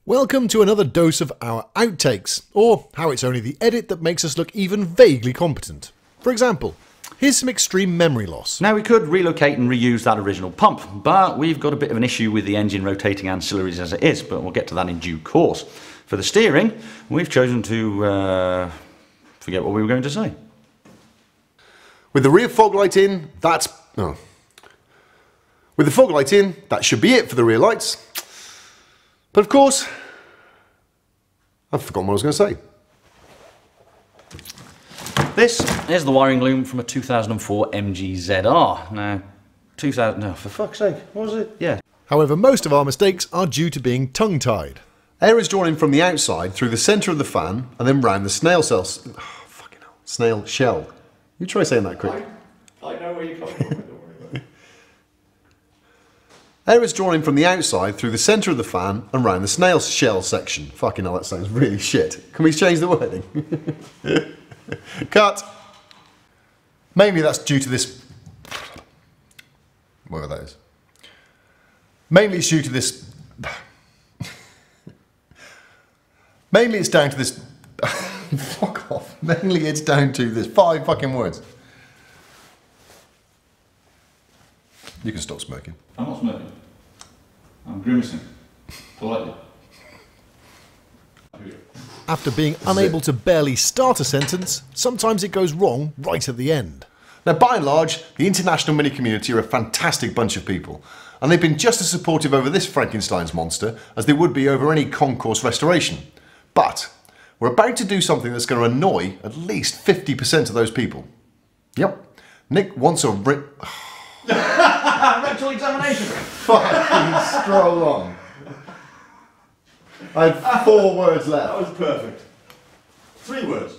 Welcome to another dose of our outtakes, or how it's only the edit that makes us look even vaguely competent. For example, here's some extreme memory loss. Now we could relocate and reuse that original pump, but we've got a bit of an issue with the engine rotating ancillaries as it is, but we'll get to that in due course. For the steering, we've chosen to forget what we were going to say. With the rear fog light in, With the fog light in, that should be it for the rear lights. But of course, I've forgotten what I was going to say. This is the wiring loom from a 2004 MG ZR. Now, for fuck's sake, what was it? Yeah. However, most of our mistakes are due to being tongue-tied. Air is drawn in from the outside through the centre of the fan and then round the snail shell. You try saying that quick. I know where you're coming from, don't worry about it. Air is drawn in from the outside through the centre of the fan and round the snail shell section. Fucking hell, that sounds really shit. Can we change the wording? Cut! Mainly that's due to this... whatever that is. Mainly it's due to this... Mainly it's down to this... Fuck off. Mainly it's down to this 5 fucking words. You can stop smoking. I'm not smoking. I'm grimacing. Politely. After being unable to barely start a sentence, sometimes it goes wrong right at the end. Now, by and large, the international mini community are a fantastic bunch of people, and they've been just as supportive over this Frankenstein's monster as they would be over any concourse restoration. But we're about to do something that's going to annoy at least 50% of those people. Yep. Nick wants a Rectal examination! fucking stroll on. I had 4 words left. That was perfect. 3 words.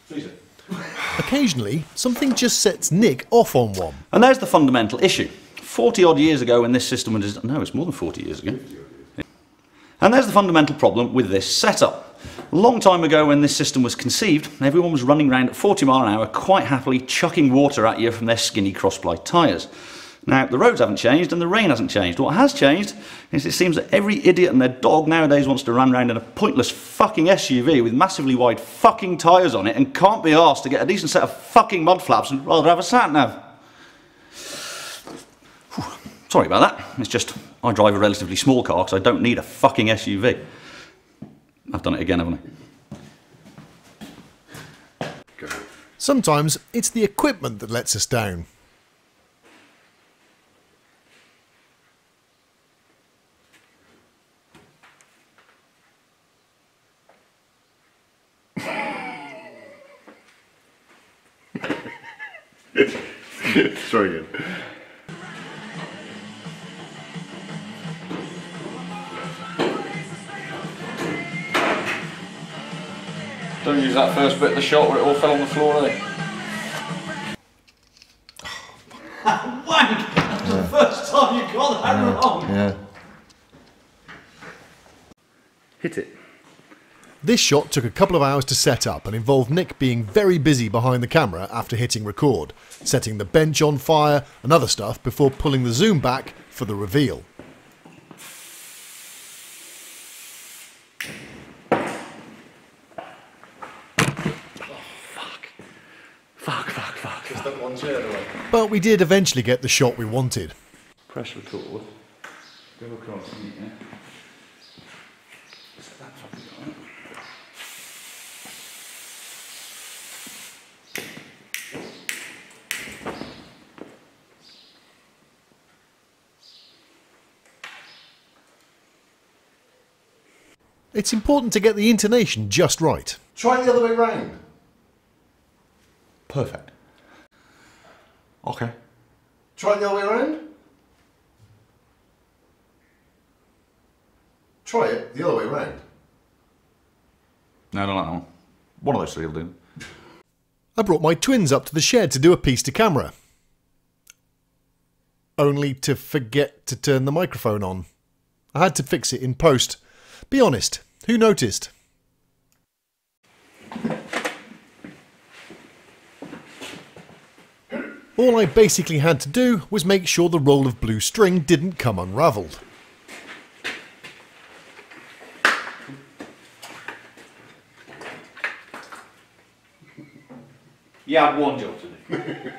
3 seconds. Occasionally, something just sets Nick off on one. And there's the fundamental issue. 40 odd years ago when this system was... No, it's more than 40 years ago. And there's the fundamental problem with this setup. A long time ago when this system was conceived, everyone was running around at 40 miles an hour quite happily chucking water at you from their skinny cross-ply tyres. Now, the roads haven't changed and the rain hasn't changed. What has changed is it seems that every idiot and their dog nowadays wants to run around in a pointless fucking SUV with massively wide fucking tyres on it and can't be arsed to get a decent set of fucking mud flaps and rather have a sat-nav. Sorry about that. It's just I drive a relatively small car because I don't need a fucking SUV. I've done it again, haven't I? Sometimes it's the equipment that lets us down. Try again. Don't use that first bit of the shot where it all fell on the floor, eh? Wank! That's the first time you got that wrong! Yeah. Hit it. This shot took a couple of hours to set up and involved Nick being very busy behind the camera after hitting record, setting the bench on fire and other stuff before pulling the zoom back for the reveal. Fuck. Just that one chair away. But we did eventually get the shot we wanted. Press record. Go across, yeah. Set that fucking on. It's important to get the intonation just right. Try it the other way round. Perfect. Okay. Try it the other way around. Try it the other way around. No, I don't like that one. One of those three will do. I brought my twins up to the shed to do a piece to camera. Only to forget to turn the microphone on. I had to fix it in post. Be honest, who noticed? All I basically had to do was make sure the roll of blue string didn't come unravelled. You had one job to do.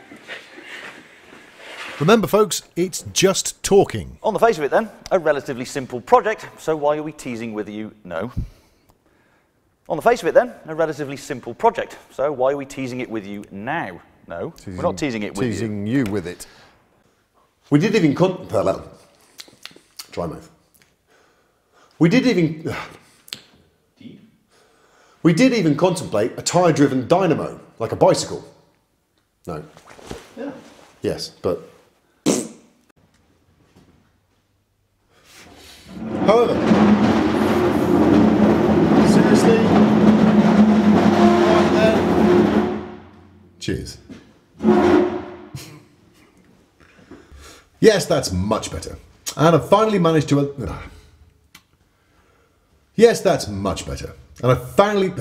Remember, folks, it's just talking. On the face of it then, a relatively simple project, so why are we teasing with you? No. On the face of it then, a relatively simple project, so why are we teasing it with you now? No, we're not teasing it with you. Teasing you with it. We did even try mouth. We did even contemplate a tyre-driven dynamo, like a bicycle. No. Yeah. Yes, but... However, seriously, right then. Cheers. Yes, that's much better. And I finally managed to... Yes, that's much better. And I finally...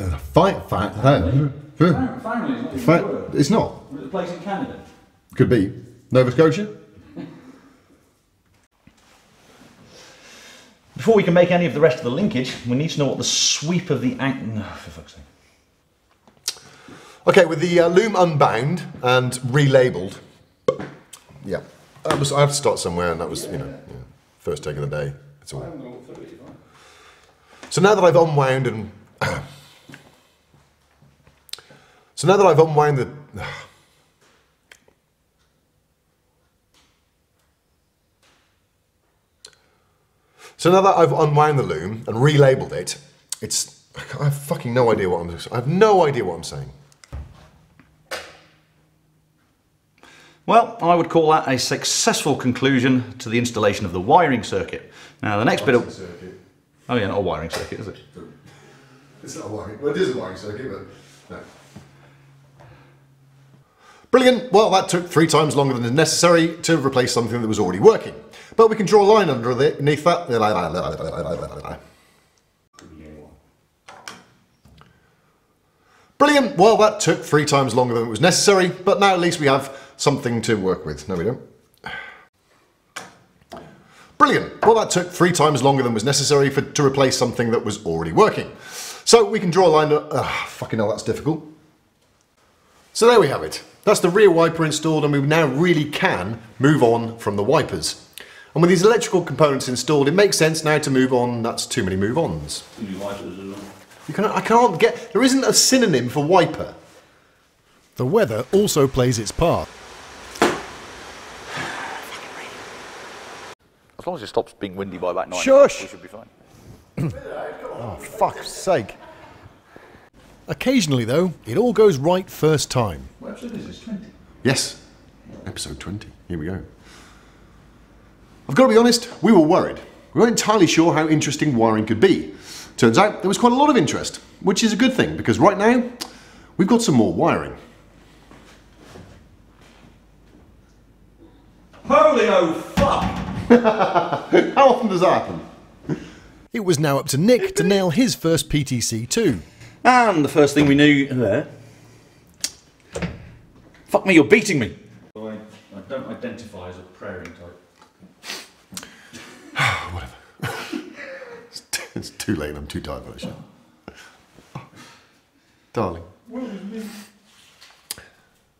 It's not. Was it a place in Canada? Could be. Nova Scotia? Before we can make any of the rest of the linkage, we need to know what the sweep of the anchor... No, for fuck's sake. Okay, with the loom unbound and relabeled. Yeah. I have to start somewhere, and that was, you know, yeah, first take of the day. It's all. So now that I've unwound and... So now that I've unwound the... So now that I've unwound the loom and relabeled it, it's... I have fucking no idea what I'm... I have no idea what I'm saying. Well, I would call that a successful conclusion to the installation of the wiring circuit. Now the next bit of... Circuit. Oh yeah, not a wiring circuit, is it? It's not a wiring... Well, it is a wiring circuit, but... No. Brilliant. Well, that took 3 times longer than is necessary to replace something that was already working. But we can draw a line underneath that. Brilliant. Well, that took 3 times longer than it was necessary, but now at least we have something to work with. No, we don't. Brilliant. Well, that took 3 times longer than was necessary to replace something that was already working. So we can draw a line. Fucking hell, that's difficult. So there we have it. That's the rear wiper installed, and we now really can move on from the wipers. And with these electrical components installed, it makes sense now to move on. That's too many move-ons. I can't get... There isn't a synonym for wiper. The weather also plays its part. As long as it stops being windy by about 9 Shush! we should be fine. Oh, fuck's sake. Occasionally, though, it all goes right first time. What episode is this, 20? Yes, episode 20. Here we go. I've got to be honest, we were worried. We weren't entirely sure how interesting wiring could be. Turns out there was quite a lot of interest, which is a good thing, because right now, we've got some more wiring. Holy oh fuck! How often does that happen? It was now up to Nick to nail his first PTC too. And the first thing we knew... Fuck me, you're beating me! I don't identify as a prairie type. Whatever. It's too late, I'm too tired for that shit. Darling.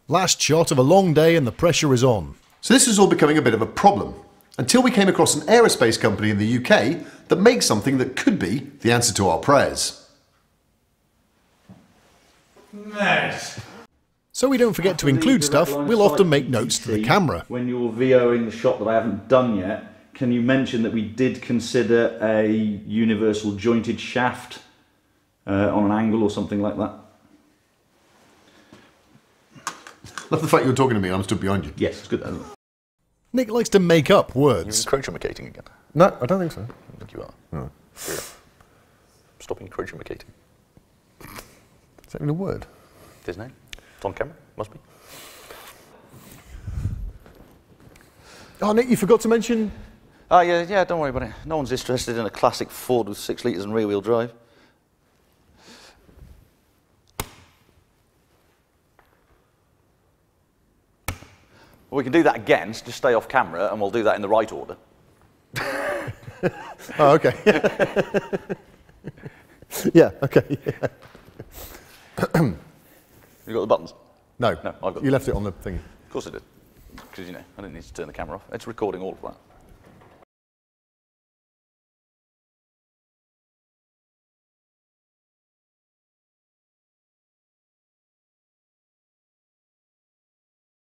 Last shot of a long day and the pressure is on. So this was all becoming a bit of a problem, until we came across an aerospace company in the UK that makes something that could be the answer to our prayers. Nice! So we don't forget to include stuff, we'll often make notes to the camera. When you're VOing the shot that I haven't done yet, can you mention that we did consider a universal jointed shaft on an angle or something like that? Love the fact you're talking to me, I'm stood behind you. Yes, it's good. Nick likes to make up words. You're encroachmating again. No, I don't think so. I think you are. No. Stop encroachmating. Is that even a word? His name? It's on camera, must be. Oh, Nick, you forgot to mention... Oh, yeah, don't worry about it. No one's interested in a classic Ford with 6 litres and rear-wheel drive. Well, we can do that again, so just stay off camera, and we'll do that in the right order. Oh, okay. Yeah, okay. Yeah. You got the buttons? No, No, I've got you left it on the thing. Of course I did. Because, you know, I didn't need to turn the camera off. It's recording all of that.